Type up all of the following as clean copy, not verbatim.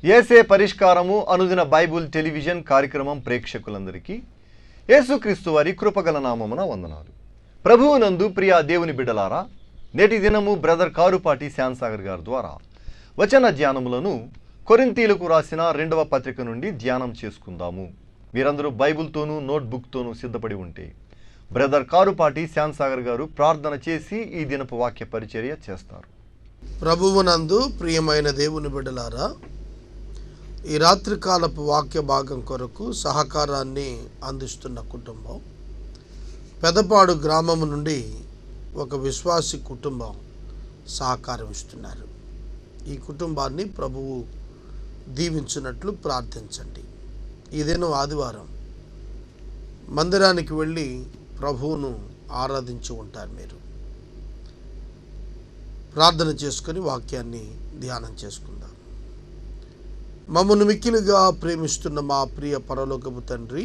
యేసే పరిష్కారము అనుదిన Bible television కార్యక్రమం ప్రేక్షకులందరికీ యేసుక్రీస్తు వారి కృపగల నామమున వందనాలు. ప్రభువునందు ప్రియ దేవుని బిడ్డలారా, నేటి దినము బ్రదర్ కారుపాటి శ్యాన్సాగర్ గారి ద్వారా వచన ధ్యానములను కొరింథీయులకు రాసిన 2వ పత్రిక నుండి ధ్యానం చేసుకుందాము. మీరందరూ బైబుల్తోనూ నోట్బుక్తోనూ సిద్ధపడి ఉంటే బ్రదర్ కారుపాటి శ్యాన్సాగర్ గారు ప్రార్థన చేసి ఈ దినపు వాక్య పరిచర్య చేస్తారు. ప్రభువునందు ప్రియమైన దేవుని బిడ్డలారా, ఈ రాత్రికాలపు వాక్య భాగం కొరకు సహకారాన్ని అందిస్తున్న కుటుంబం పెదపాడు గ్రామం నుండి ఒక విశ్వాసి కుటుంబం సహకారం ఇస్తున్నారు. ఈ కుటుంబాన్ని ప్రభువు దీవించినట్లు ప్రార్థించండి. ఈ దినం ఆదివారం మందిరానికి వెళ్ళి ప్రభువును ఆరాధించి ఉంటారు. మీరు ప్రార్థన చేసుకొని వాక్యాన్ని ధ్యానం చేసుకుందాం. మమ్మల్ని మిక్కిలిగా ప్రేమిస్తున్న మా ప్రియ పరలోకపు తండ్రి,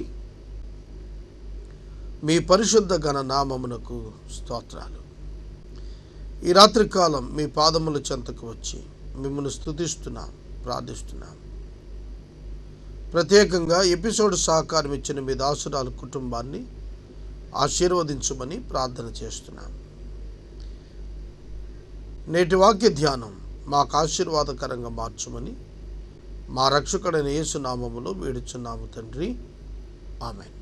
మీ పరిశుద్ధ ఘన నామమునకు స్తోత్రాలు. ఈ రాత్రికాలం మీ పాదముల చెంతకు వచ్చి మిమ్మల్ని స్తుతిస్తున్నాం, ప్రార్థిస్తున్నాం. ప్రత్యేకంగా ఎపిసోడ్ సహకారం ఇచ్చిన మీ దాసురాలు కుటుంబాన్ని ఆశీర్వదించమని ప్రార్థన చేస్తున్నాం. నేటి వాక్య ధ్యానం మాకు ఆశీర్వాదకరంగా మార్చమని మా రక్షకుడైన యేసు నామములో వేడుచున్నాము తండ్రి, ఆమేన్.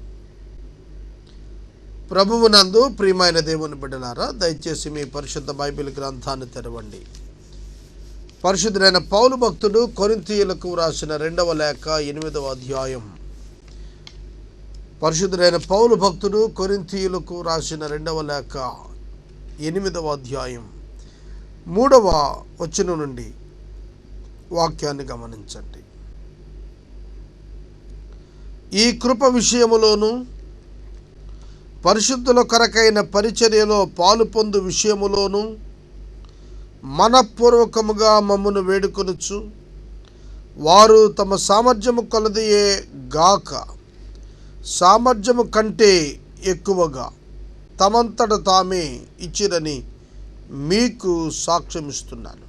ప్రభువునందు ప్రియమైన దేవుని బిడ్డలారా, దయచేసి మీ పరిశుద్ధ బైబిల్ గ్రంథాన్ని తెరవండి. పరిశుద్ధుడైన పౌలు భక్తుడు కొరింథీయులకు రాసిన 2వ లేఖ 8వ అధ్యాయం. పరిశుద్ధుడైన పౌలు భక్తుడు కొరింథీయులకు రాసిన 2వ లేఖ 8వ అధ్యాయం 3వ వచనం నుండి వాక్యాన్ని గమనించండి. ఈ కృప విషయములోను పరిశుద్ధుల కొరకైన పరిచర్యలో పాలు పొందు విషయములోను మనఃపూర్వకముగా మమ్మను వేడుకొనుచు వారు తమ సామర్థ్యము కొలదియే గాక సామర్థ్యము కంటే ఎక్కువగా తమంతట తామే ఇచ్చిరని మీకు సాక్ష్యమిస్తున్నాను.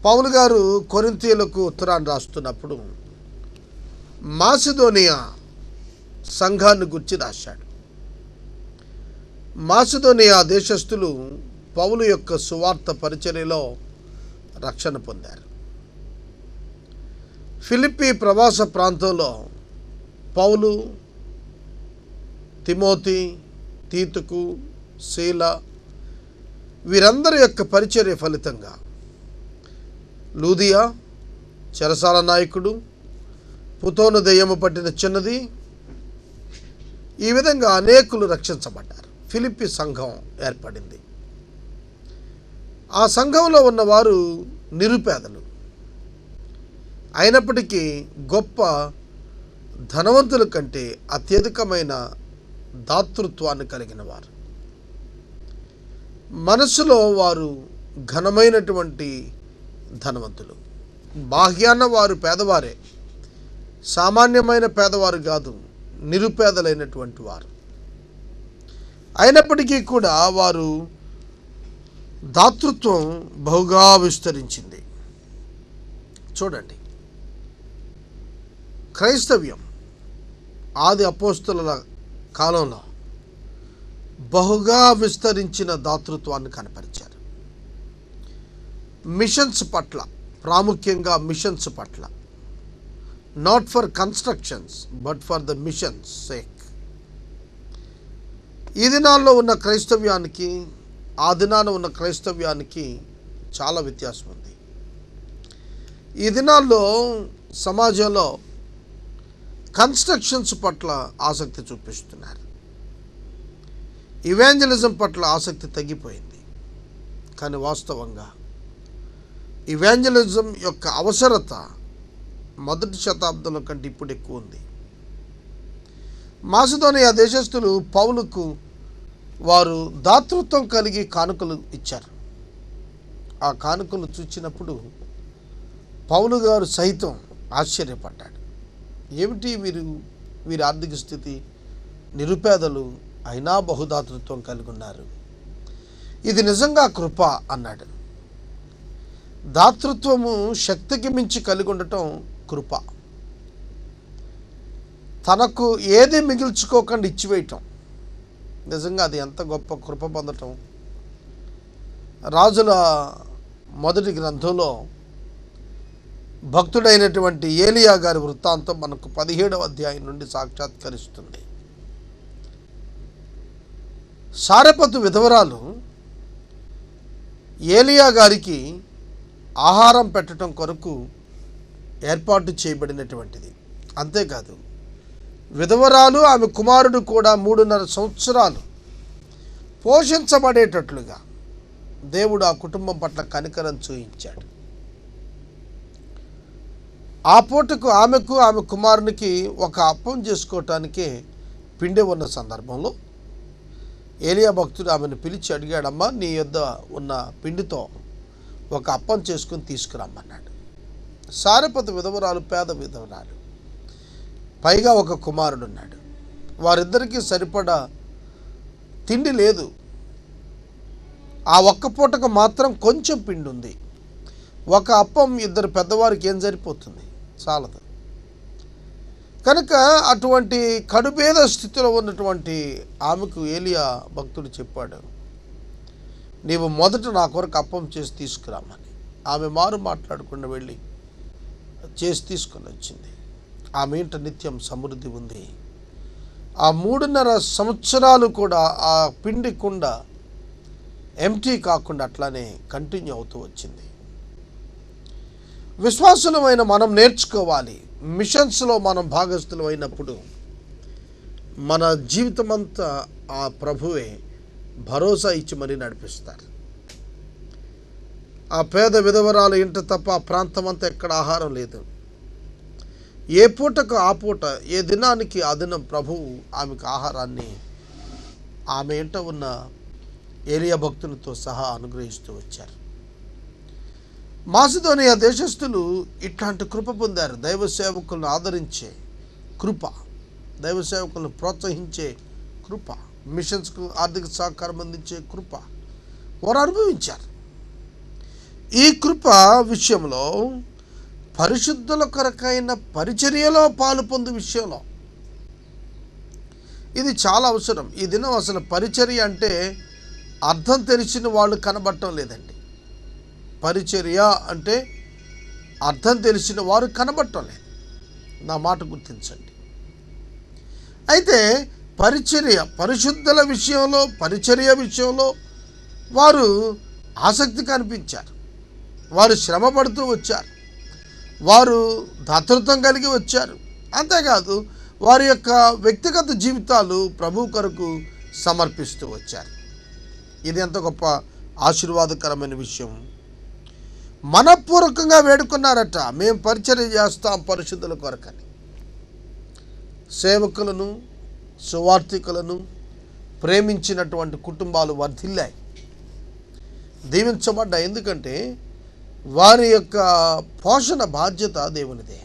పౌలు గారు కొరింథీయులకు ఉత్తరాన్ని రాస్తున్నప్పుడు మాసిదోనియా సంఘాన్ని గురించి రాశాడు. మాసిదోనియా దేశస్థులు పౌలు యొక్క సువార్త పరిచర్యలో రక్షణ పొందారు. ఫిలిప్పీ ప్రవాస ప్రాంతంలో పౌలు, తిమోతి, తీతుకు, శీల వీరందరి యొక్క పరిచర్య ఫలితంగా లూదియా చెరసాల నాయకుడు, పుతోను దెయ్యము పట్టిన చిన్నది, ఈ విధంగా అనేకులు రక్షించబడ్డారు. ఫిలిప్పీ సంఘం ఏర్పడింది. ఆ సంఘంలో ఉన్నవారు నిరుపేదలు అయినప్పటికీ గొప్ప ధనవంతుల కంటే అత్యధికమైన దాతృత్వాన్ని కలిగిన వారు. మనసులో వారు ఘనమైనటువంటి ధనవంతులు. బాహ్యాన వారు పేదవారే, సామాన్యమైన పేదవారు కాదు, నిరుపేదలైనటువంటి వారు. అయినప్పటికీ కూడా వారు దాతృత్వం బహుగా విస్తరించింది. చూడండి, క్రైస్తవ్యం ఆది అపోస్తలుల కాలంలో బహుగా విస్తరించిన దాతృత్వాన్ని కనపరిచారు. మిషన్స్ పట్ల, ప్రాముఖ్యంగా మిషన్స్ పట్ల, not for constructions but for the machines sake. ఈ దినాల్లో ఉన్న క్రైస్తవ్యానికి ఆ దినాన ఉన్న క్రైస్తవ్యానికి చాలా వ్యత్యాసం ఉంది. ఈ దినాల్లో సమాజంలో కన్స్ట్రక్షన్స్ పట్ల ఆసక్తి చూపిస్తున్నారు. ఇవాంజలిజం పట్ల ఆసక్తి తగ్గిపోయింది. కానీ వాస్తవంగా ఇవాంజలిజం యొక్క అవసరత మొదటి శతాబ్దంలో కంటే ఇప్పుడు ఎక్కువ ఉంది. మాసిదోనియా దేశస్థులు పౌలుకు వారు దాతృత్వం కలిగి కానుకలు ఇచ్చారు. ఆ కానుకలు చూచినప్పుడు పౌలు గారు సైతం ఆశ్చర్యపడ్డాడు. ఏమిటి వీరి ఆర్థిక స్థితి, నిరుపేదలు అయినా బహుదాతృత్వం కలిగి ఉన్నారు, ఇది నిజంగా కృప అన్నాడు. దాతృత్వము శక్తికి మించి కలిగి ఉండటం కృప. తనకు ఏది మిగిల్చుకోకుండా ఇచ్చివేయటం, నిజంగా అది ఎంత గొప్ప కృప పొందటం. రాజుల మొదటి గ్రంథంలో భక్తుడైనటువంటి ఏలియా గారి వృత్తాంతం మనకు 17వ అధ్యాయం నుండి సాక్షాత్కరిస్తుంది. సారెపతు విధవరాలు ఏలియా గారికి ఆహారం పెట్టడం కొరకు ఏర్పాటు చేయబడినటువంటిది. అంతేకాదు, విధవరాలు ఆమె కుమారుడు కూడా 3.5 సంవత్సరాలు పోషించబడేటట్లుగా దేవుడు ఆ కుటుంబం పట్ల కనికరం చూయించాడు. ఆ పూటకు ఆమెకు ఆమె కుమారునికి ఒక అప్పం చేసుకోవటానికే పిండి ఉన్న సందర్భంలో ఏలియా భక్తుడు ఆమెను పిలిచి అడిగాడమ్మా, నీ యొద్ద ఉన్న పిండితో ఒక అప్పం చేసుకుని తీసుకురమ్మన్నాడు. సారెపతు విధవరాలు పేద విధవరాలు, పైగా ఒక కుమారుడు ఉన్నాడు. వారిద్దరికీ సరిపడా తిండి లేదు. ఆ ఒక్క పూటకు మాత్రం కొంచెం పిండి ఉంది. ఒక అప్పం ఇద్దరు పెద్దవారికి ఏం సరిపోతుంది? చాలదు. కనుక అటువంటి కడుపేద స్థితిలో ఉన్నటువంటి ఆమెకు ఏలియా భక్తుడు చెప్పాడు, నీవు మొదట నా కొరకు అప్పం చేసి తీసుకురామని. ఆమె మారు మాట్లాడకుండా వెళ్ళి చేసి తీసుకొని వచ్చింది. ఆమె ఇంట నిత్యం సమృద్ధి ఉంది. ఆ 3.5 సంవత్సరాలు కూడా ఆ పిండి కుండ ఎంటీ కాకుండా అట్లానే కంటిన్యూ అవుతూ వచ్చింది. విశ్వాసులమైన మనం నేర్చుకోవాలి. మిషన్స్లో మనం భాగస్థులు అయినప్పుడు మన జీవితం అంతా ఆ ప్రభువే భరోసా ఇచ్చి మరీ నడిపిస్తారు. ఆ పేద విధవరాలు ఇంట తప్ప ఆ ప్రాంతం అంతా ఎక్కడ ఆహారం లేదు. ఏ పూటకు ఆ పూట, ఏ దినానికి ఆ దినం ప్రభువు ఆమెకు ఆహారాన్ని ఆమె ఇంట ఉన్న ఏలియా భక్తులతో సహా అనుగ్రహిస్తూ వచ్చారు. మాసిదోనియా దేశస్థులు ఇట్లాంటి కృప పొందారు. దైవ సేవకులను ఆదరించే కృప, దైవ సేవకులను ప్రోత్సహించే కృప, మిషన్స్కు ఆర్థిక సహకారం అందించే కృప వారు అనుభవించారు. ఈ కృప విషయంలో పరిశుద్ధుల కొరకైన పరిచర్యలో పాలు పొందు విషయంలో ఇది చాలా అవసరం. ఈ దినం అసలు పరిచర్య అంటే అర్థం తెలిసిన వాళ్ళు కనబడటం లేదండి. పరిచర్య అంటే అర్థం తెలిసిన వారు కనబడటం లేదు. నా మాట గుర్తించండి. అయితే పరిచర్య, పరిశుద్ధుల విషయంలో, పరిచర్య విషయంలో వారు ఆసక్తి కనిపించారు. వారు శ్రమ పడుతూ వచ్చారు. వారు దాతృత్వం కలిగి వచ్చారు. అంతేకాదు, వారి యొక్క వ్యక్తిగత జీవితాలు ప్రభు కొరకు సమర్పిస్తూ వచ్చారు. ఇది ఎంత గొప్ప ఆశీర్వాదకరమైన విషయం. మనపూర్వకంగా వేడుకున్నారట, మేము పరిచర్య చేస్తాం పరిశుద్ధుల కొరకని. సేవకులను, సువార్థికులను ప్రేమించినటువంటి కుటుంబాలు వర్ధిల్లాయి, దీవించబడ్డాయి. ఎందుకంటే వారి యొక్క పోషణ బాధ్యత దేవునిదే.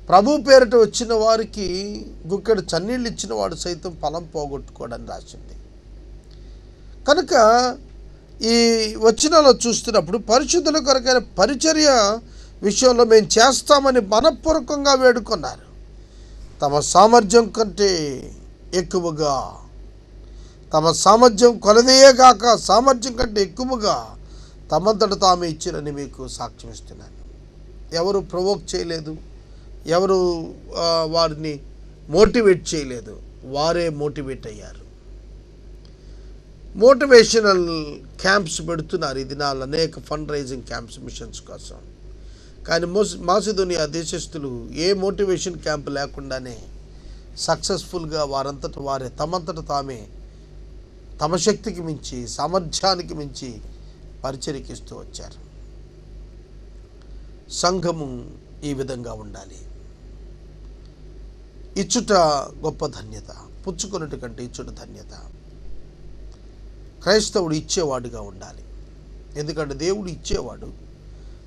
ప్రభు పేరిట వచ్చిన వారికి గుక్కెడు చన్నీళ్ళు ఇచ్చిన వాడు సైతం ఫలం పోగొట్టుకోవడానికి రాసింది. కనుక ఈ వచనాల్లో చూస్తున్నప్పుడు పరిశుద్ధుల కొరకైన పరిచర్య విషయంలో మేము చేస్తామని మనపూర్వకంగా వేడుకున్నారు. తమ సామర్థ్యం కంటే ఎక్కువగా, తమ సామర్థ్యం కొలదయే కాక సామర్థ్యం కంటే ఎక్కువగా తమంతట తామే ఇచ్చిరని మీకు సాక్ష్యం ఇస్తున్నాను. ఎవరు ప్రొవోక్ చేయలేదు, ఎవరు వారిని మోటివేట్ చేయలేదు, వారే మోటివేట్ అయ్యారు. మోటివేషనల్ క్యాంప్స్ పెడుతున్నారు ఈ దినాలు, అనేక ఫండ్ రైజింగ్ క్యాంప్స్ మిషన్స్ కోసం. కానీ మాసిదోనియా దేశస్థులు ఏ మోటివేషన్ క్యాంప్ లేకుండానే సక్సెస్ఫుల్గా వారంతట వారే తమంతట తామే తమ శక్తికి మించి, సామర్థ్యానికి మించి పరిచర్యకిస్తూ వచ్చారు. సంఘము ఈ విధంగా ఉండాలి. ఇచ్చుట గొప్ప ధన్యత, పుచ్చుకొనుట కంటే ఇచ్చుట ధన్యత. క్రైస్తవుడు ఇచ్చేవాడుగా ఉండాలి. ఎందుకంటే దేవుడు ఇచ్చేవాడు.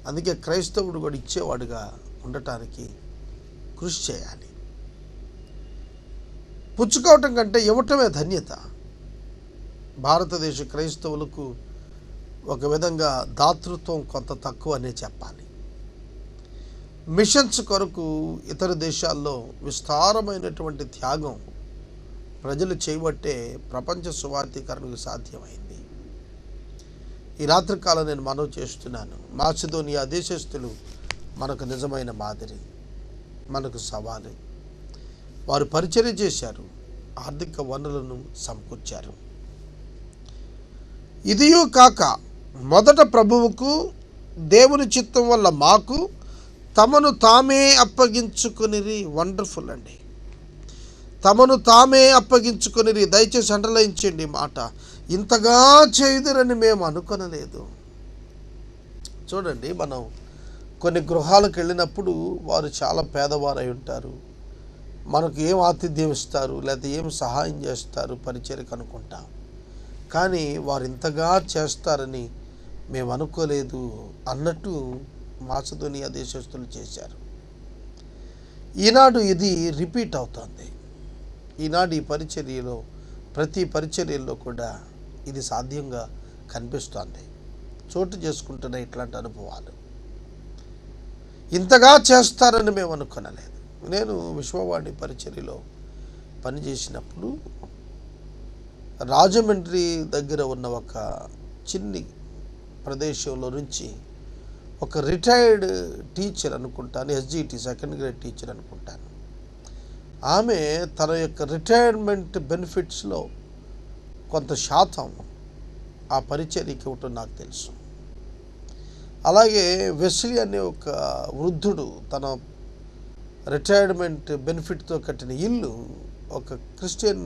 అందుకే క్రైస్తవుడు కూడా ఇచ్చేవాడుగా ఉండటానికి కృషి చేయాలి. పుచ్చుకోవటం కంటే ఇవ్వటమే ధన్యత. భారతదేశ క్రైస్తవులకు ఒక విధంగా దాతృత్వం కొంత తక్కువ అనే చెప్పాలి. మిషన్స్ కొరకు ఇతర దేశాల్లో విస్తారమైనటువంటి త్యాగం ప్రజలు చేయబట్టే ప్రపంచ సువార్థీకరణకు సాధ్యమైంది. ఈ రాత్రికాలం నేను మనవి చేస్తున్నాను, మాసిదోనియా దేశస్థులు మనకు నిజమైన మాదిరి, మనకు సవాలు. వారు పరిచర్య చేశారు, ఆర్థిక వనరులను సమకూర్చారు. ఇదియూ కాక మొదట ప్రభువుకు దేవుని చిత్తం వల్ల మాకు తమను తామే అప్పగించుకునిరి. వండర్ఫుల్ అండి. తమను తామే అప్పగించుకునిరి. దయచేసి అండర్లైన్ మాట. ఇంతగా చేయుదురని మేము అనుకొనలేదు. చూడండి, మనం కొన్ని గృహాలకు వెళ్ళినప్పుడు వారు చాలా పేదవారై ఉంటారు. మనకు ఏం ఆతిథ్యం ఇస్తారు, లేదా ఏం సహాయం చేస్తారు పరిచర్యకు అనుకుంటాం. కానీ వారు ఇంతగా చేస్తారని మేము అనుకోలేదు అన్నట్టు మాసిదోనియా దేశస్తులు చేశారు. ఈనాడు ఇది రిపీట్ అవుతుంది. ఈనాడు ఈ పరిచర్యలో, ప్రతి పరిచర్యల్లో కూడా ఇది సాధ్యంగా కనిపిస్తోంది, చోటు చేసుకుంటున్న ఇట్లాంటి అనుభవాలు. ఇంతగా చేస్తారని మేము అనుకోనలేదు. నేను విశ్వవాణి పరిచర్యలో పనిచేసినప్పుడు రాజమండ్రి దగ్గర ఉన్న ఒక చిన్ని ప్రదేశంలో నుంచి ఒక రిటైర్డ్ టీచర్ అనుకుంటాను, ఎస్జిటి సెకండ్ గ్రేడ్ టీచర్ అనుకుంటాను, ఆమె తన యొక్క రిటైర్మెంట్ బెనిఫిట్స్లో కొంత శాతం ఆ పరిచర్యకి ఇవ్వటం నాకు తెలుసు. అలాగే వెస్లీ అనే ఒక వృద్ధుడు తన రిటైర్మెంట్ బెనిఫిట్తో కట్టిన ఇల్లు ఒక క్రిస్టియన్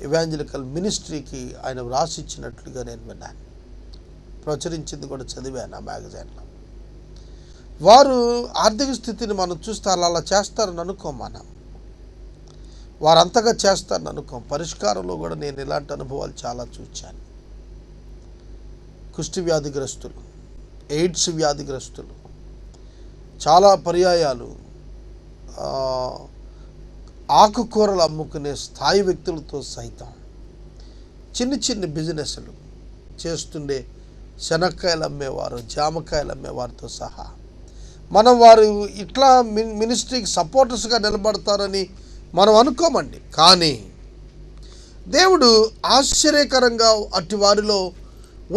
ఎవాంజలికల్ మినిస్ట్రీకి ఆయన వ్రాసిచ్చినట్లుగా నేను విన్నాను, ప్రచురించింది కూడా చదివాను ఆ మ్యాగజైన్లో. వారు ఆర్థిక స్థితిని మనం చూస్తే అలా చేస్తారని అనుకోం. మనం వారంతగా చేస్తారని అనుకోం. పరిష్కారంలో కూడా నేను ఇలాంటి అనుభవాలు చాలా చూశాను. కుష్టి వ్యాధిగ్రస్తులు, ఎయిడ్స్ వ్యాధిగ్రస్తులు చాలా పర్యాయాలు ఆకుకూరలు అమ్ముకునే స్థాయి వ్యక్తులతో సైతం చిన్ని చిన్ని బిజినెస్లు చేస్తుండే శనక్కాయలు అమ్మేవారు, జామకాయలు అమ్మేవారితో సహా మనం వారు ఇట్లా మినిస్ట్రీకి సపోర్టర్స్గా నిలబడతారని మనం అనుకోమండి. కానీ దేవుడు ఆశ్చర్యకరంగా అటు వారిలో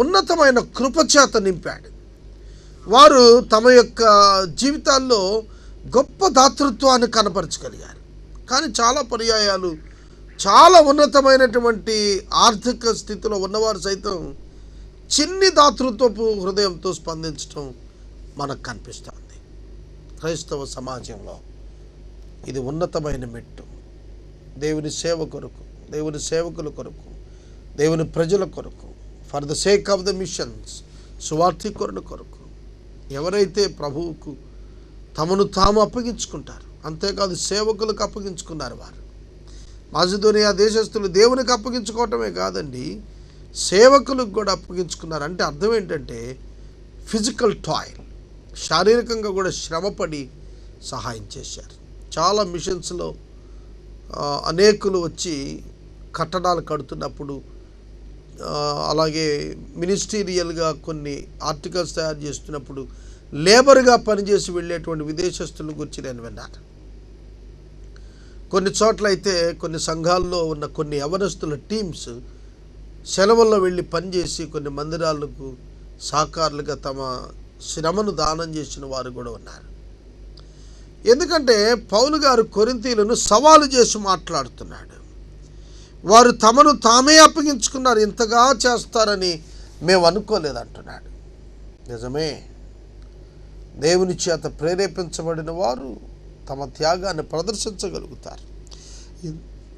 ఉన్నతమైన కృపచేత నింపాడు. వారు తమ యొక్క జీవితాల్లో గొప్ప దాతృత్వాన్ని కనపరచగలిగారు. కానీ చాలా పర్యాయాలు చాలా ఉన్నతమైనటువంటి ఆర్థిక స్థితిలో ఉన్నవారు సైతం చిన్ని దాతృత్వపు హృదయంతో స్పందించడం మనకు కనిపిస్తుంది. క్రైస్తవ సమాజంలో ఇది ఉన్నతమైన మెట్టు. దేవుని సేవ కొరకు, దేవుని సేవకుల కొరకు, దేవుని ప్రజల కొరకు, for the sake of the missions, సువార్థీకరణ కొరకు ఎవరైతే ప్రభువుకు తమను తాము అప్పగించుకుంటారు, అంతేకాదు సేవకులకు అప్పగించుకున్నారు. వారు మాసిదోనియా దేశస్తులు దేవునికి అప్పగించుకోవటమే కాదండి, సేవకులకు కూడా అప్పగించుకున్నారు. అంటే అర్థం ఏంటంటే ఫిజికల్ టాయిల్, శారీరకంగా కూడా శ్రమపడి సహాయం చేశారు. చాలా మిషన్స్లో అనేకులు వచ్చి కట్టడాలు కడుతున్నప్పుడు, అలాగే మినిస్టీరియల్గా కొన్ని ఆర్టికల్స్ తయారు చేస్తున్నప్పుడు లేబర్గా పనిచేసి వెళ్ళేటువంటి విదేశస్తుల గురించి నేను విన్నాను. కొన్ని చోట్ల అయితే కొన్ని సంఘాల్లో ఉన్న కొన్ని యవనస్తుల టీమ్స్ సెలవుల్లో వెళ్ళి పనిచేసి కొన్ని మందిరాలకు సహకారులుగా తమ శ్రమను దానం చేసిన వారు కూడా ఉన్నారు. ఎందుకంటే పౌలు గారు కొరింథీయులను సవాలు చేసి మాట్లాడుతున్నాడు. వారు తమను తామే అప్పగించుకున్నారు, ఇంతగా చేస్తారని మేము అనుకోలేదంటున్నాడు. నిజమే, దేవుని చేత ప్రేరేపించబడిన వారు తమ త్యాగాన్ని ప్రదర్శించగలుగుతారు.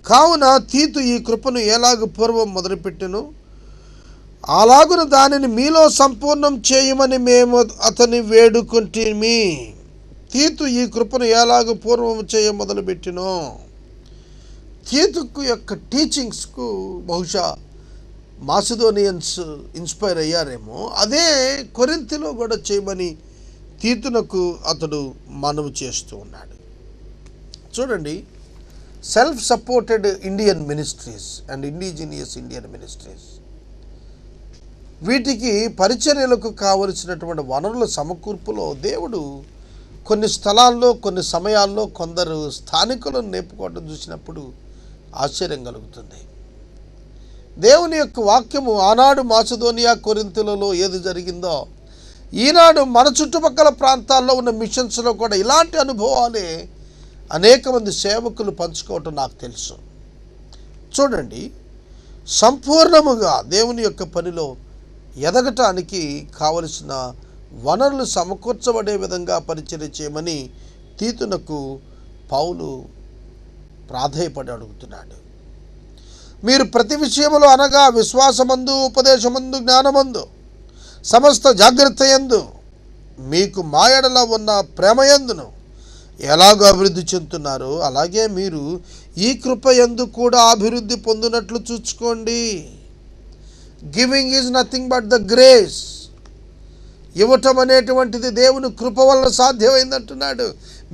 కావున తీతు ఈ కృపను ఎలాగ పూర్వం మొదలుపెట్టెను అలాగున దానిని మీలో సంపూర్ణం చేయమని మేము అతని వేడుకుంటేమి. తీతు ఈ కృపను ఎలాగ పూర్వం చేయ మొదలుపెట్టినో, తీతుకు యొక్క టీచింగ్స్కు బహుశా మాసిదోనియన్స్ ఇన్స్పైర్ అయ్యారేమో, అదే కొరింథీలో కూడా చేయమని తీతునకు అతడు మనవి చేస్తూ ఉన్నాడు. చూడండి, self supported Indian ministries and indigenous Indian ministries, వీటికి పరిచర్యలకు కావలసినటువంటి వనరుల సమకూర్పులో దేవుడు కొన్ని స్థలాల్లో కొన్ని సమయాల్లో కొందరు స్థానికులను నేర్పుకోవడం చూసినప్పుడు ఆశ్చర్యం కలుగుతుంది. దేవుని యొక్క వాక్యము ఆనాడు మాసిదోనియా కొరింథీయులలో ఏది జరిగిందో ఈనాడు మన చుట్టుపక్కల ప్రాంతాల్లో ఉన్న మిషన్స్లో కూడా ఇలాంటి అనుభవాలే అనేక మంది సేవకులు పంచుకోవటం నాకు తెలుసు. చూడండి, సంపూర్ణముగా దేవుని యొక్క పనిలో ఎదగటానికి కావలసిన వనరులు సమకూర్చబడే విధంగా పరిచర్య చేయమని తీతునకు పౌలు ప్రాధేయపడి అడుగుతున్నాడు. మీరు ప్రతి విషయములో అనగా విశ్వాసమందు, ఉపదేశమందు, జ్ఞానమందు, సమస్త జాగ్రత్త యందు, మీకు మా యెడల ఉన్న ప్రేమయందును ఎలాగో అభివృద్ధి చెందుతున్నారో అలాగే మీరు ఈ కృప యందు కూడా అభివృద్ధి పొందినట్లు చూసుకోండి. Giving is nothing but the grace. ఇవ్వటం అనేటువంటిది దేవుని కృప వలన సాధ్యమైందంటున్నాడు.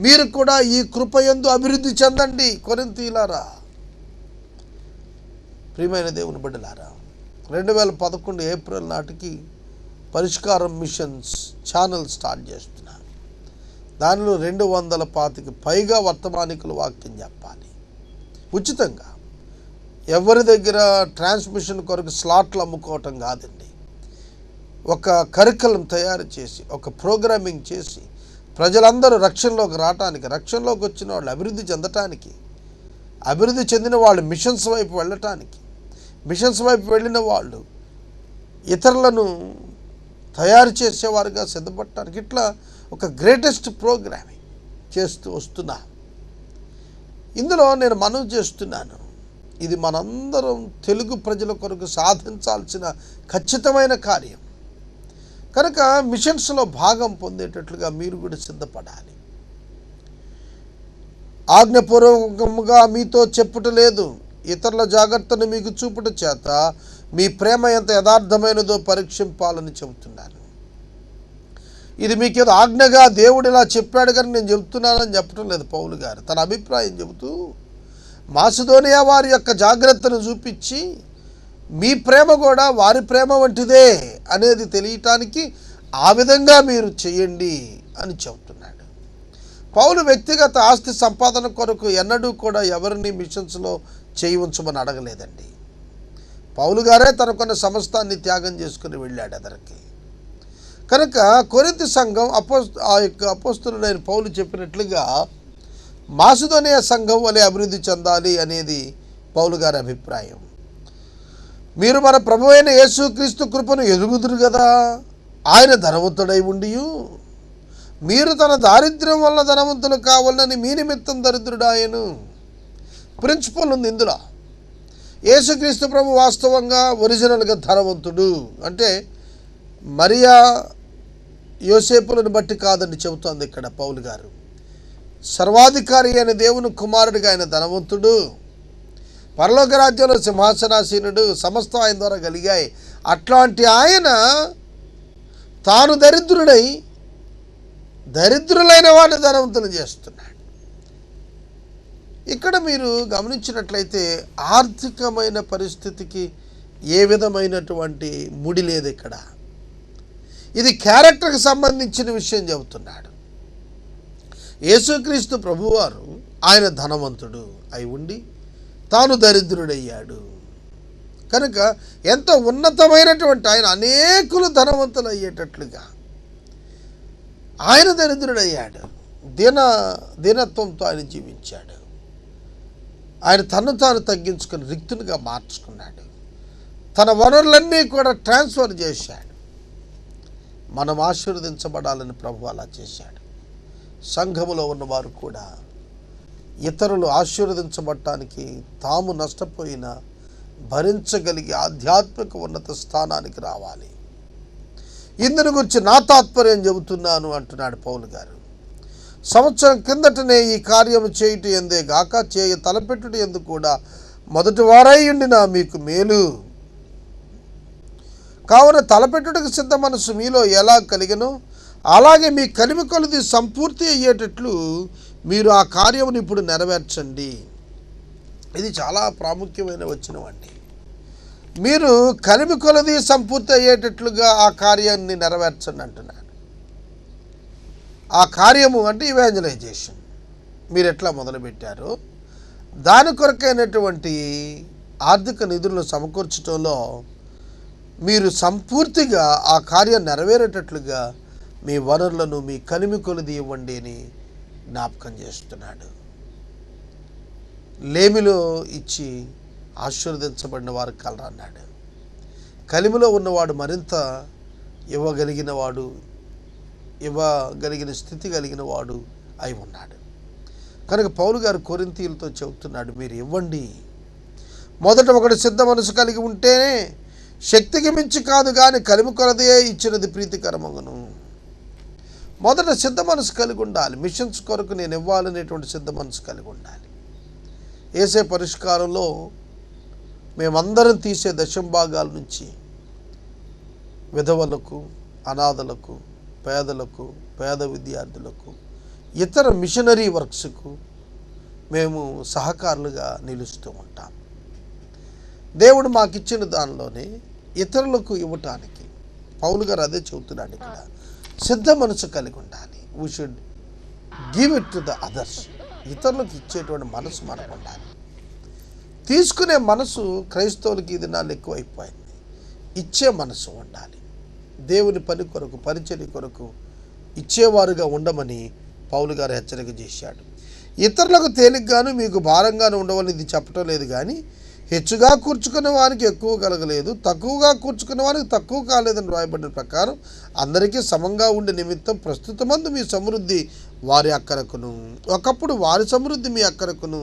మీరు కూడా ఈ కృప యందు అభివృద్ధి చెందండి. కొరింథీయులారా, ప్రియమైన దేవుని బిడ్డలారా, 2011 ఏప్రిల్ నాటికి పరిష్కారం మిషన్స్ ఛానల్ స్టార్ట్ చేస్తున్నారు. దానిలో 225కి పైగా వర్తమానికులు వాక్యం చెప్పాలి ఉచితంగా. ఎవరి దగ్గర ట్రాన్స్మిషన్ కొరకు స్లాట్లు అమ్ముకోవటం కాదండి. ఒక కరికులం తయారు చేసి, ఒక ప్రోగ్రామింగ్ చేసి ప్రజలందరూ రక్షణలోకి రావటానికి, రక్షణలోకి వచ్చిన వాళ్ళు అభివృద్ధి చెందటానికి, అభివృద్ధి చెందిన వాళ్ళు మిషన్స్ వైపు వెళ్ళటానికి, మిషన్స్ వైపు వెళ్ళిన వాళ్ళు ఇతరులను తయారు చేసేవారుగా సిద్ధపడటానికి, ఇట్లా ఒక గ్రేటెస్ట్ ప్రోగ్రామింగ్ చేస్తూ వస్తున్నా. ఇందులో నేను మనవి చేస్తున్నాను, ఇది మనందరం తెలుగు ప్రజల కొరకు సాధించాల్సిన ఖచ్చితమైన కార్యం కనుక మిషన్స్లో భాగం పొందేటట్లుగా మీరు కూడా సిద్ధపడాలి. ఆజ్ఞపూర్వకంగా మీతో చెప్పుట లేదు, ఇతరుల జాగ్రత్తను మీకు చూపుట చేత మీ ప్రేమ ఎంత యథార్థమైనదో పరీక్షింపాలని చెబుతున్నాను. ఇది మీకేదో ఆజ్ఞగా దేవుడు ఇలా చెప్పాడు కానీ నేను చెబుతున్నానని చెప్పడం లేదు. పౌలు గారు తన అభిప్రాయం చెబుతూ మాసిదోనియా వారి యొక్క జాగ్రత్తను చూపించి మీ ప్రేమ కూడా వారి ప్రేమ వంటిదే అనేది తెలియటానికి ఆ విధంగా మీరు చేయండి అని చెబుతున్నాడు. పౌలు వ్యక్తిగత ఆస్తి సంపాదన కొరకు ఎన్నడూ కూడా ఎవరిని మిషన్స్లో చేయి ఉంచమని అడగలేదండి. పౌలు గారే తనకున్న సమస్తాన్ని త్యాగం చేసుకుని వెళ్ళాడు ఎదరికి. కనుక కొరింథీ సంఘం ఆ యొక్క అపోస్తలుడైన పౌలు చెప్పినట్లుగా మాసిదోనియా సంఘం వలె అభివృద్ధి చెందాలి అనేది పౌలు గారి అభిప్రాయం. మీరు మన ప్రభువైన యేసుక్రీస్తు కృపను ఎరుగుదురు కదా, ఆయన ధనవంతుడై ఉండి మీరు తన దారిద్ర్యం వల్ల ధనవంతులు కావాలని మీ నిమిత్తం దరిద్రుడాయను. ప్రిన్సిపల్ ఉంది ఇందులో. యేసుక్రీస్తు ప్రభు వాస్తవంగా ఒరిజినల్గా ధనవంతుడు అంటే మరియా యోసేపులను బట్టి కాదని చెబుతోంది ఇక్కడ పౌలు గారు. సర్వాధికారి అయిన దేవుని కుమారుడిగా ఆయన ధనవంతుడు, పరలోక రాజ్యంలో సింహాసనాసీనుడు, సమస్తం ఆయన ద్వారా కలిగాయి. అట్లాంటి ఆయన తాను దరిద్రుడై దరిద్రులైన వాడిని ధనవంతులు చేస్తున్నాడు. ఇక్కడ మీరు గమనించినట్లయితే ఆర్థికమైన పరిస్థితికి ఏ విధమైనటువంటి ముడి లేదు. ఇక్కడ ఇది క్యారెక్టర్కి సంబంధించిన విషయం చెబుతున్నాడు. యేసుక్రీస్తు ప్రభువారు ఆయన ధనవంతుడు అయి ఉండి తాను దరిద్రుడయ్యాడు కనుక ఎంత ఉన్నతమైనటువంటి ఆయన అనేకులు ధనవంతులు అయ్యేటట్లుగా ఆయన దరిద్రుడయ్యాడు. దీనత్వంతో ఆయన జీవించాడు. ఆయన తను తాను తగ్గించుకుని రిక్తునిగా మార్చుకున్నాడు. తన వనరులన్నీ కూడా ట్రాన్స్ఫర్ చేశాడు. మనం ఆశీర్వదించబడాలని ప్రభు అలా చేశాడు. సంఘములో ఉన్నవారు కూడా ఇతరులు ఆశీర్వదించబడటానికి తాము నష్టపోయినా భరించగలిగే ఆధ్యాత్మిక ఉన్నత స్థానానికి రావాలి. ఇందుని గురించి నా తాత్పర్యం చెబుతున్నాను అంటున్నాడు పౌలు గారు. సంవత్సరం కిందటనే ఈ కార్యము చేయుట ఎందే గాక చేయ తలపెట్టుట ఎందు కూడా మొదటి వారై ఉండిన మీకు మేలు. కావున తలపెట్టుటకు సిద్ధ మనసు మీలో ఎలా కలిగనో అలాగే మీ కలిమి కొలది సంపూర్తి అయ్యేటట్లు మీరు ఆ కార్యమును ఇప్పుడు నెరవేర్చండి. ఇది చాలా ప్రాముఖ్యమైన వచనం అండి. మీరు కలిమి కొలది సంపూర్తి అయ్యేటట్లుగా ఆ కార్యాన్ని నెరవేర్చండి అంటున్నాడు. ఆ కార్యము అంటే ఇవాంజలైజేషన్. మీరు ఎట్లా మొదలుపెట్టారో దాని కొరకైనటువంటి ఆర్థిక నిధులను సమకూర్చడంలో మీరు సంపూర్తిగా ఆ కార్యం నెరవేరేటట్లుగా మీ వనరులను మీ కలిమి కొలది ఇవ్వండి అని జ్ఞాపకం చేస్తున్నాడు. లేమిలో ఇచ్చి ఆశీర్వదించబడిన వారు కలరన్నాడు. కలిమిలో ఉన్నవాడు మరింత ఇవ్వగలిగిన స్థితి కలిగిన వాడు అయి ఉన్నాడు. కనుక పౌలు గారు కొరింథీయులతో చెబుతున్నాడు, మీరు ఇవ్వండి. మొదట ఒకటి సిద్ధ మనసు కలిగి ఉంటేనే శక్తికి మించి కాదు కానీ కలిమి కొలదే ఇచ్చినది ప్రీతికరమగును. మొదట సిద్ధ మనసు కలిగి ఉండాలి. మిషన్స్ కొరకు నేను ఇవ్వాలనేటువంటి సిద్ధ మనసు కలిగి ఉండాలి. ఏసే పరిష్కారంలో మేమందరం తీసే దశంభాగాల నుంచి విధవలకు, అనాథలకు, పేదలకు, పేద విద్యార్థులకు, ఇతర మిషనరీ వర్క్స్కు మేము సహకారులుగా నిలుస్తూ ఉంటాం. దేవుడు మాకిచ్చిన దానిలోనే ఇతరులకు ఇవ్వటానికి పౌలు గారు అదే చెబుతున్నాడు. ఇక్కడ సిద్ధ మనసు కలిగి ఉండాలి. We should give it to the others. ఇతరులకు ఇచ్చేటువంటి మనసు మనకు ఉండాలి. తీసుకునే మనసు క్రైస్తవులకి ఈ దినాలు ఎక్కువైపోయింది. ఇచ్చే మనసు ఉండాలి. దేవుని పని కొరకు, పరిచర్య కొరకు ఇచ్చేవారుగా ఉండమని పౌలు గారు హెచ్చరిక చేశాడు. ఇతరులకు తేలిగ్గాను మీకు భారంగాను ఉండవని ఇది చెప్పటం లేదు, కానీ హెచ్చుగా కూర్చుకున్న వారికి ఎక్కువ కలగలేదు, తక్కువగా కూర్చుకున్న వారికి తక్కువ కాలేదని రాయబడిన ప్రకారం అందరికీ సమంగా ఉండే నిమిత్తం ప్రస్తుతమందు మీ సమృద్ధి వారి అక్కరకును, ఒకప్పుడు వారి సమృద్ధి మీ అక్కరకును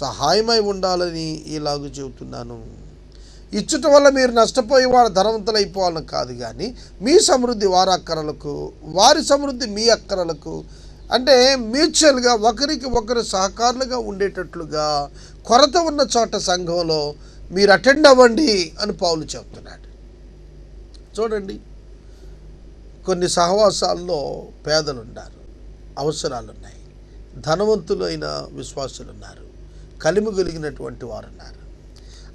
సహాయమై ఉండాలని ఇలాగూ చెబుతున్నాను. ఇచ్చుట వల్ల మీరు నష్టపోయి వారు ధనవంతులు అయిపోవాలని కాదు, కానీ మీ సమృద్ధి వారి అక్కరలకు, వారి సమృద్ధి మీ అక్కరలకు, అంటే మ్యూచువల్గా ఒకరికి ఒకరు సహకారులుగా ఉండేటట్లుగా కొరత ఉన్న చోట సంఘంలో మీరు అటెండ్ అవ్వండి అని పౌలు చెప్తున్నాడు. చూడండి, కొన్ని సహవాసాల్లో పేదలు ఉన్నారు, అవసరాలు ఉన్నాయి, ధనవంతులైన విశ్వాసులు ఉన్నారు, కలిమి కలిగినటువంటి వారు ఉన్నారు.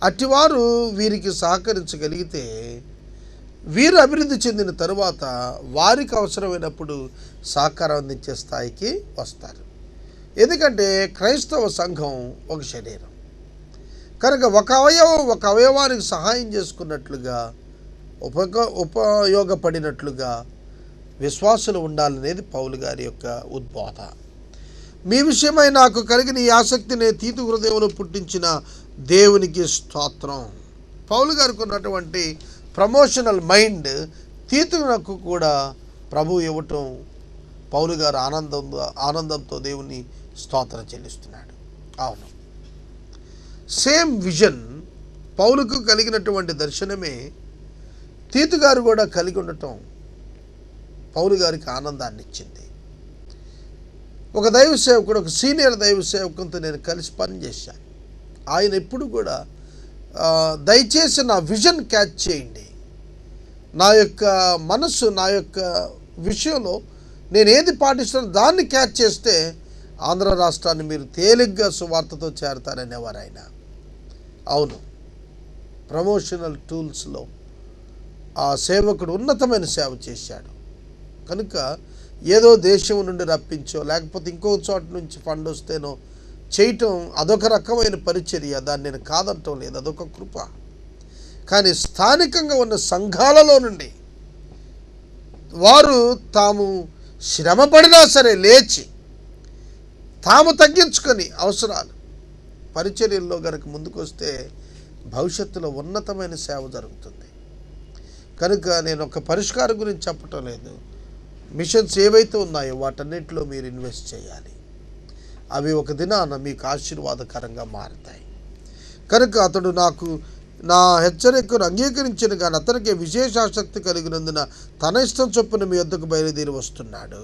అటివారు వీరికి సహకరించగలిగితే వీరు అభివృద్ధి చెందిన తరువాత వారికి అవసరమైనప్పుడు సహకారం అందించే స్థాయికి వస్తారు. ఎందుకంటే క్రైస్తవ సంఘం ఒక శరీరం కనుక ఒక అవయవానికి సహాయం చేసుకున్నట్లుగా ఉపయోగపడినట్లుగా విశ్వాసులు ఉండాలనేది పౌలు గారి యొక్క ఉద్బోధ. మీ విషయమై నాకు కలిగిన ఈ ఆసక్తిని తీతు హృదయంలో పుట్టించిన దేవునికి స్తోత్రం. పౌలు గారికి ఉన్నటువంటి ప్రమోషనల్ మైండ్ తీతునకు కూడా ప్రభు ఇవ్వటం పౌలు గారు ఆనందంతో దేవుని స్తోత్రం చెల్లిస్తున్నాడు. అవును, సేమ్ విజన్ పౌలుకు కలిగినటువంటి దర్శనమే తీతు గారు కూడా కలిగి ఉండటం పౌలు గారికి ఆనందాన్ని ఇచ్చింది. ఒక దైవ సేవకుడు, ఒక సీనియర్ దైవ సేవకునితో నేను కలిసి పనిచేశాను. ఆయన ఎప్పుడు కూడా దయచేసి నా విజన్ క్యాచ్ చేయండి, నా యొక్క మనస్సు, నా యొక్క విషయంలో నేను ఏది పాటిస్తానో దాన్ని క్యాచ్ చేస్తే ఆంధ్ర రాష్ట్రాన్ని మీరు తేలిగ్గా సువార్తతో చేరతారనేవారు ఆయన. అవును, ప్రమోషనల్ టూల్స్లో ఆ సేవకుడు ఉన్నతమైన సేవ చేశాడు. కనుక ఏదో దేశం నుండి రప్పించో లేకపోతే ఇంకో చోట నుంచి ఫండ్ వస్తేనో చేయటం అదొక రకమైన పరిచర్య, దాన్ని నేను కాదంటం లేదు, అదొక కృప. కానీ స్థానికంగా ఉన్న సంఘాలలో నుండి వారు తాము శ్రమపడినా సరే లేచి తాము తగ్గించుకొని అవసరాలు పరిచర్యల్లో గనక ముందుకు వస్తే భవిష్యత్తులో ఉన్నతమైన సేవ జరుగుతుంది. కనుక నేను ఒక పరిష్కారం గురించి చెప్పటం లేదు. మిషన్స్ ఏవైతే ఉన్నాయో వాటన్నిటిలో మీరు ఇన్వెస్ట్ చేయాలి. అవి ఒక దినాన మీకు ఆశీర్వాదకరంగా మారుతాయి. కనుక అతడు నాకు నా హెచ్చరికను అంగీకరించిన కానీ అతనికి విశేష ఆసక్తి కలిగినందున తన ఇష్టం చొప్పున మీ వద్దకు బయలుదేరి వస్తున్నాడు.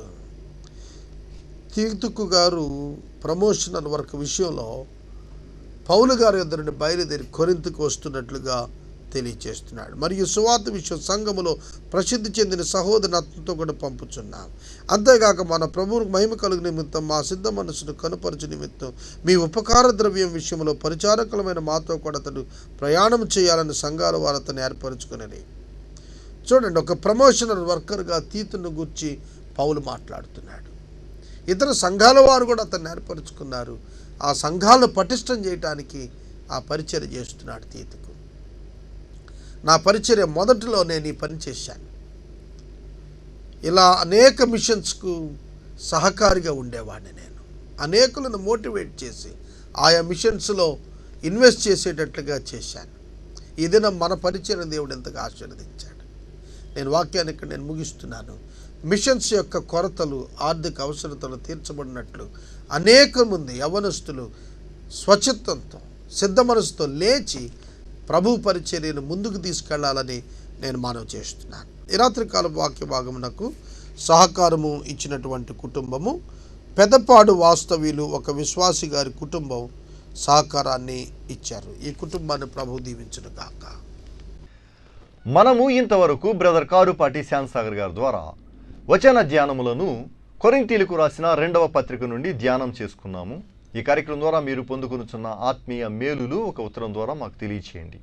తీతుకు గారు ప్రమోషనల్ వర్క్ విషయంలో పౌలు గారి వద్ద నుండి బయలుదేరి కొరింథుకు వస్తున్నట్లుగా తెలియచేస్తున్నాడు. మరియు సువార్త విషయం సంఘములో ప్రసిద్ధి చెందిన సహోదరత్వంతో కూడా పంపుచున్నాం. అంతేగాక మన ప్రభువుకు మహిమ కలుగు నిమిత్తం మా సిద్ధ మనసును కనుపరచు నిమిత్తం మీ ఉపకార ద్రవ్యం విషయంలో పరిచారకులమైన మాతో కూడా అతడు ప్రయాణం చేయాలని సంఘాల వారు అతను ఏర్పరచుకునేది. చూడండి, ఒక ప్రమోషనల్ వర్కర్గా తీతును గురించి పౌలు మాట్లాడుతున్నాడు. ఇతర సంఘాల వారు కూడా అతన్ని ఏర్పరచుకున్నారు. ఆ సంఘాలను పటిష్టం చేయటానికి ఆ పరిచర్య చేస్తున్నాడు. తీతుకు నా పరిచర్య మొదటిలో నేను ఈ పని చేశాను. ఇలా అనేక మిషన్స్కు సహకారిగా ఉండేవాడిని. నేను అనేకులను మోటివేట్ చేసి ఆయా మిషన్స్లో ఇన్వెస్ట్ చేసేటట్లుగా చేశాను. ఈ దినం మన పరిచర్య దేవుడు ఎంతగా ఆశీర్వదించాడు. నేను వాక్యాన్ని ఇక్కడ నేను ముగిస్తున్నాను. మిషన్స్ యొక్క కొరతలు, ఆర్థిక అవసరతలు తీర్చబడినట్లు అనేక మంది యవనస్తులు స్వచ్ఛత్వంతో, సిద్ధ మనసుతో లేచి ప్రభు పరిచర్యను ముందుకు తీసుకెళ్లాలని నేను మనవి చేస్తున్నాను. ఈ రాత్రికాల వాక్య భాగమునకు సహకారము ఇచ్చినటువంటి కుటుంబము పెదపాడు వాస్తవ్యులు, ఒక విశ్వాసి గారి కుటుంబం సహకారాన్ని ఇచ్చారు. ఈ కుటుంబాన్ని ప్రభు దీవించును గాక. మనము ఇంతవరకు బ్రదర్ కారుపాటి శ్యామ్సాగర్ గారి ద్వారా వచన ధ్యానములను కొరింథీయులకు రాసిన 2వ పత్రిక నుండి ధ్యానం చేసుకున్నాము. ఈ కార్యక్రమం ద్వారా మీరు పొందుకొనుచున్న ఆత్మీయ మేలులు ఒక ఉత్తరం ద్వారా మాకు తెలియచేయండి.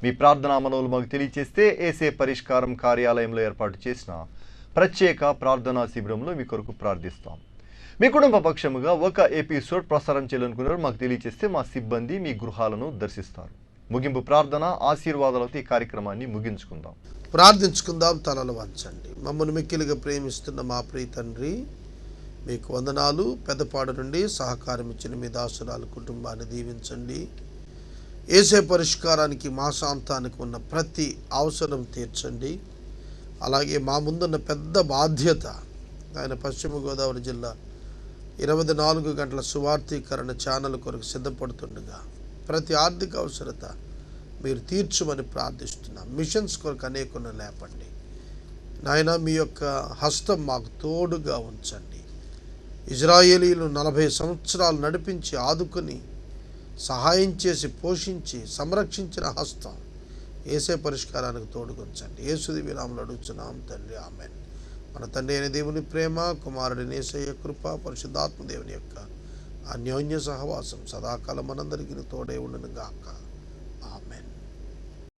మీ ప్రార్థనా మనవులు మాకు తెలియచేస్తే ఏసే పరిష్కారం కార్యాలయంలో ఏర్పాటు చేసిన ప్రత్యేక ప్రార్థనా శిబిరంలో మీ కొరకు ప్రార్థిస్తాం. మీ కుటుంబ పక్షముగా ఒక ఎపిసోడ్ ప్రసారం చేయాలనుకున్నారు మాకు తెలియచేస్తే మా సిబ్బంది మీ గృహాలను దర్శిస్తారు. ముగింపు ప్రార్థన ఆశీర్వాదాలతో ఈ కార్యక్రమాన్ని ముగించుకుందాం. ప్రార్థించుకుందాం. తలలు వంచండి. మమ్మల్ని మిక్కిలిగా ప్రేమిస్తున్న మా ప్రియ తండ్రి, మీకు వందనాలు. పెదపాడు నుండి సహకారం ఇచ్చిన మీ దాసురాలు కుటుంబాన్ని దీవించండి. ఏసే పరిష్కారానికి, మాసాంతానికి ఉన్న ప్రతి అవసరం తీర్చండి. అలాగే మా ముందున్న పెద్ద బాధ్యత, ఆయన పశ్చిమ గోదావరి జిల్లా 24 గంటల సువార్థీకరణ ఛానల్ కొరకు సిద్ధపడుతుండగా ప్రతి ఆర్థిక అవసరత మీరు తీర్చమని ప్రార్థిస్తున్నాం. మిషన్స్ కొరకు అనేకులను లేపండి నాయన. మీ యొక్క హస్తం మాకు తోడుగా ఉంచండి. ఇజ్రాయేలీలు 40 సంవత్సరాలు నడిపించి ఆదుకొని సహాయం చేసి పోషించి సంరక్షించిన హస్తం ఏసే పరిష్కారానికి తోడుగుంచండి. యేసు నామములో అడుగుచున్నాం తండ్రి, ఆమేన్. మన తండ్రి అయిన దేవుని ప్రేమ, కుమారుడి యేసయ్య కృప, పరిశుద్ధాత్మ దేవుని యొక్క అన్యోన్య సహవాసం సదాకాలం మనందరికీ తోడే ఉండును గాక.